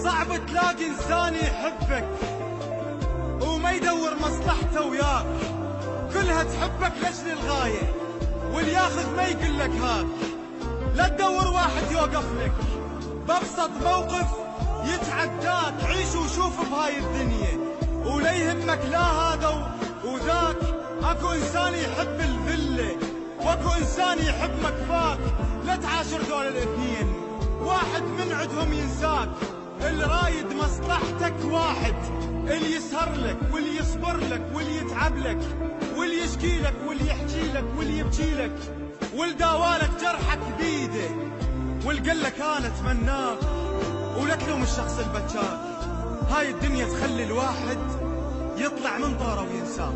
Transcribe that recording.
صعب تلاقي انسان يحبك وما يدور مصلحته وياك، كلها تحبك لاجل الغاية واللي ياخذ ما يقول لك هاك. لا تدور واحد يوقف لك بأبسط موقف يتعداك، عيش وشوف بهاي الدنيا ولا يهمك لا هذا وذاك. اكو انسان يحب الذلة واكو انسان يحب مكفاك، لا تعاشر دول الاثنين، واحد من عندهم ينساك. اللي رايد مصلحتك واحد، اللي يسهر لك واللي يصبر لك واللي يتعب لك واللي يشكي لك واللي يحكي لك واللي يبكي لك واللي داوالك جرحك بيده واللي قال لك انا اتمناك ولا تلوم الشخص البكاك. هاي الدنيا تخلي الواحد يطلع من طاره وينساك.